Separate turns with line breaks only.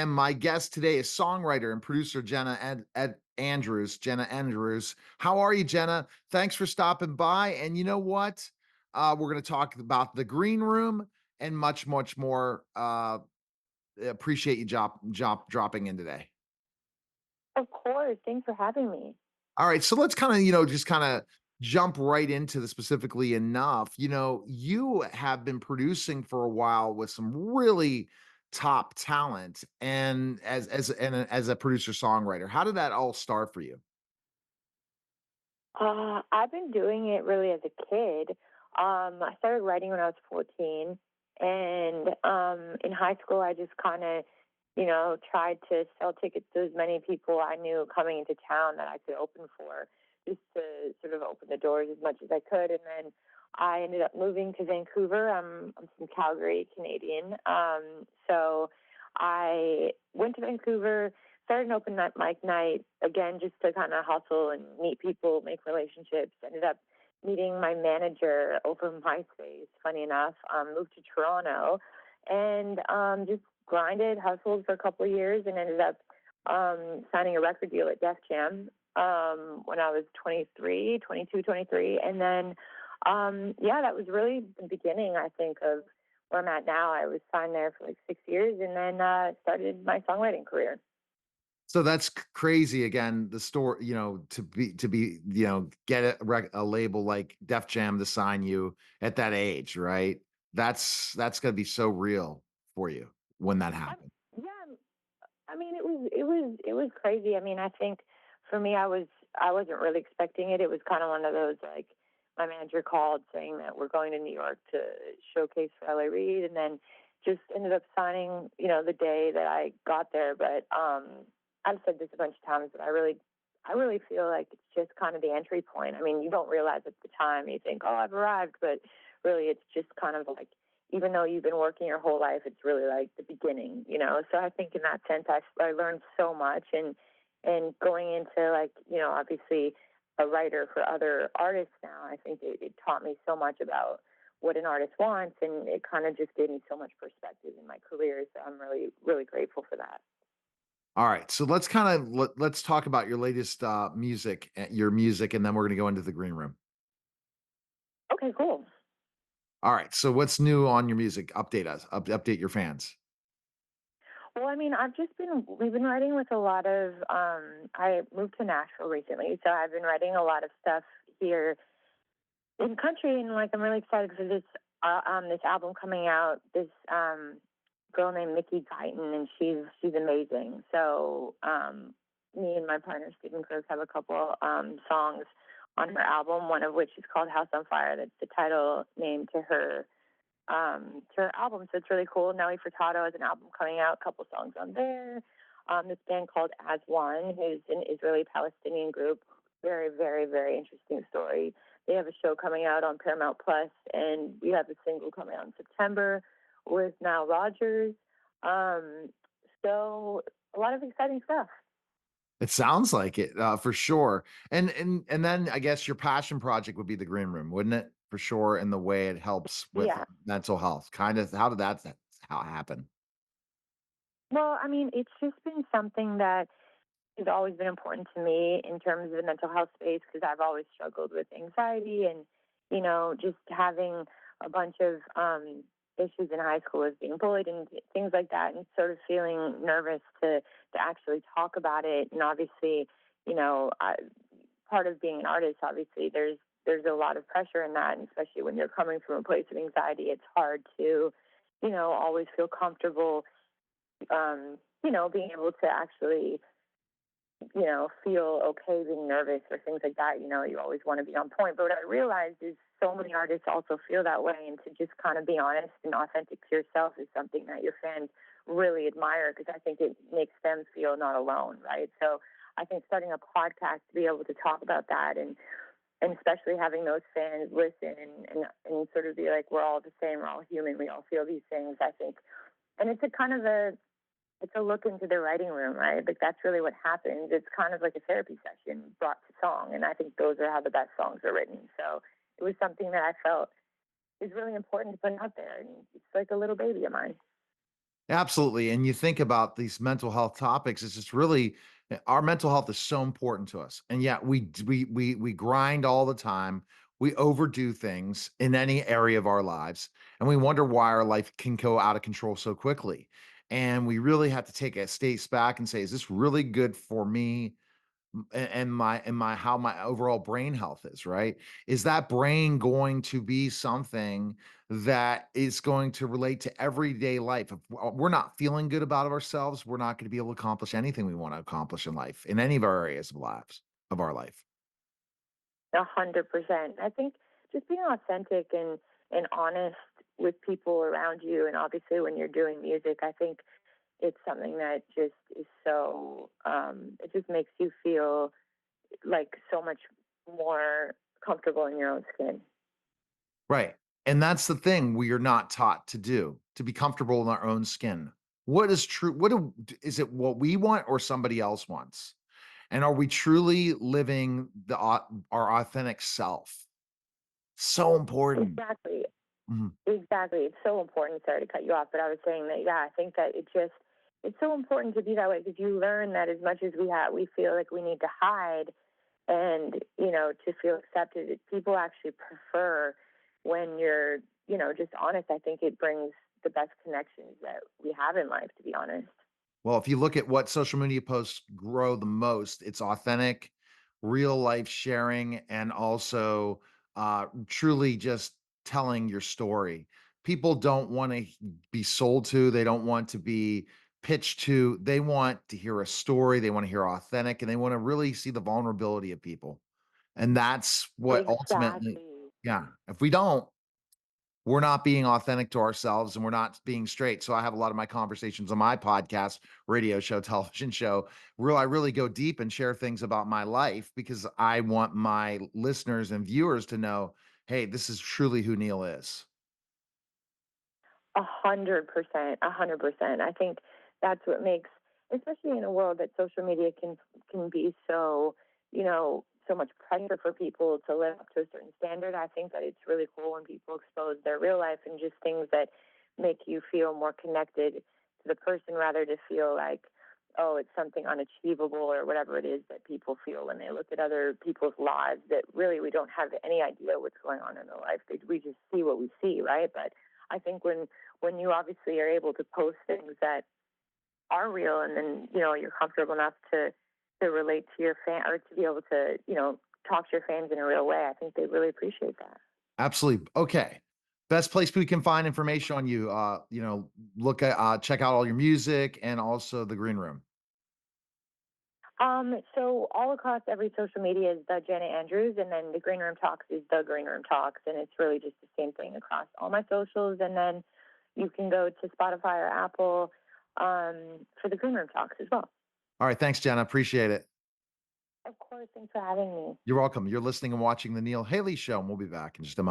And my guest today is songwriter and producer Andrews. Jenna Andrews. How are you, Jenna? Thanks for stopping by. And you know what? We're going to talk about the green room and much, much more. Appreciate you dropping in today.
Of course. Thanks for having me.
All right, so let's kind of, just kind of jump right into the specifically enough. You have been producing for a while with some really top talent and as a producer songwriter. How did that all start for you?
I've been doing it really as a kid. I started writing when I was 14. And in high school, I just kind of, tried to sell tickets to as many people I knew coming into town that I could open for, just to sort of open the doors as much as I could. And then I ended up moving to Vancouver. I'm from Calgary, Canadian. So I went to Vancouver, started an open mic night again, just to kind of hustle and meet people, make relationships. Ended up meeting my manager over MySpace. Funny enough, moved to Toronto, and just grinded, hustled for a couple of years, and ended up signing a record deal at Def Jam when I was 23, and then yeah, that was really the beginning, I think, of where I'm at now. I was signed there for like 6 years, and then started my songwriting career.
So that's crazy again, the store, to be, get a label like Def Jam to sign you at that age, right? That's gonna be so real for you when that
Um,
happened.
yeah, I mean, it was crazy. I mean, I think for me, I wasn't really expecting it. It was kind of one of those, like, my manager called saying that we're going to New York to showcase for LA Reid, and then just ended up signing, the day that I got there. But I've said this a bunch of times, but I really feel like it's just kind of the entry point. I mean, you don't realize at the time, you think, oh, I've arrived, but really it's just kind of like, even though you've been working your whole life, it's really like the beginning. So I think in that sense, I learned so much, and going into, like, obviously a writer for other artists now, I think it taught me so much about what an artist wants, and it kind of just gave me so much perspective in my career. So I'm really, really grateful for that.
All right, so let's kind of let's talk about your latest your music, and then we're gonna go into the green room.
Okay, cool.
All right, so what's new on your music? Update your fans.
Well, I mean, we've been writing with a lot of, I moved to Nashville recently, so I've been writing a lot of stuff here in country, and, like, I'm really excited for this album coming out. This girl named Mickey Guyton, and she's amazing. So me and my partner Stephen Crooks have a couple songs on her album, one of which is called House on Fire. That's the title name to her album. So it's really cool. Nelly Furtado has an album coming out, a couple songs on there. This band called As One, who's an Israeli Palestinian group. Very, very, very interesting story. They have a show coming out on Paramount Plus, and we have a single coming out in September with Nile Rodgers. Um, so a lot of exciting stuff.
It sounds like it, for sure. And then I guess your passion project would be the green room, wouldn't it? For sure, in the way it helps with
Yeah.
mental health. Kind of how did that how it happen?
Well, I mean, it's just been something that has always been important to me in terms of the mental health space, because I've always struggled with anxiety and, just having a bunch of issues in high school as being bullied and things like that, and sort of feeling nervous to actually talk about it. And obviously, part of being an artist, obviously, there's a lot of pressure in that, and especially when you're coming from a place of anxiety, it's hard to, always feel comfortable, being able to actually feel okay being nervous or things like that. You always want to be on point. But what I realized is so many artists also feel that way, and to just kind of be honest and authentic to yourself is something that your fans really admire, because I think it makes them feel not alone, right? So I think starting a podcast to be able to talk about that, and especially having those fans listen, and sort of be like, we're all the same, we're all human, we all feel these things, I think. And it's a kind of it's a look into the writing room, right? Like, that's really what happens. It's kind of like a therapy session brought to song. And I think those are how the best songs are written. So it was something that I felt is really important to put out there. And it's like a little baby of mine.
Absolutely, and you think about these mental health topics, it's just really our mental health is so important to us, and yet we grind all the time, we overdo things in any area of our lives, and we wonder why our life can go out of control so quickly, and we really have to take a step back and say, "Is this really good for me and my how my overall brain health is, right? Is that brain going to be something that is going to relate to everyday life? If we're not feeling good about ourselves, we're not going to be able to accomplish anything we want to accomplish in life, in any of our areas of lives of our life.
100%. I think just being authentic and honest with people around you, and obviously when you're doing music, I think it's something that just is so. It just makes you feel like so much more comfortable in your own skin.
Right. And that's the thing we are not taught to do, to be comfortable in our own skin. What is true? Is it what we want or somebody else wants? And are we truly living our authentic self? So important.
Exactly.
Mhm.
Exactly. It's so important. Sorry to cut you off, but I was saying that, yeah, I think that it's so important to be that way because you learn that as much as we feel like we need to hide and, to feel accepted, people actually prefer when you're, just honest. I think it brings the best connections that we have in life, to be honest.
Well, if you look at what social media posts grow the most, it's authentic, real life sharing, and also truly just telling your story. People don't want to be sold to, they don't want to be pitched to, they want to hear a story, they want to hear authentic, and they want to really see the vulnerability of people. And that's what ultimately,
Exactly.
yeah, if we don't, we're not being authentic to ourselves and we're not being straight. So I have a lot of my conversations on my podcast, radio show, television show, where I really go deep and share things about my life because I want my listeners and viewers to know, hey, this is truly who Neil is.
100%, 100%. I think that's what makes, especially in a world that social media can be so, so much pressure for people to live up to a certain standard. I think that it's really cool when people expose their real life and just things that make you feel more connected to the person rather to feel like, oh, it's something unachievable or whatever it is that people feel when they look at other people's lives that really we don't have any idea what's going on in their life. We just see what we see, right? But I think when you obviously are able to post things that are real and then you're comfortable enough to relate to your fan or to be able to talk to your fans in a real way, I think they really appreciate that.
Absolutely. Okay. Best place we can find information on you. Look at check out all your music and also the green room.
So all across every social media is the Jenna Andrews, and then the Green Room Talks is the Green Room Talks, and it's really just the same thing across all my socials. And then you can go to Spotify or Apple for the Green Room Talks as well.
All right. Thanks, Jenna. Appreciate it.
Of course, thanks for having me.
You're welcome. You're listening and watching the Neil Haley Show, and we'll be back in just a moment.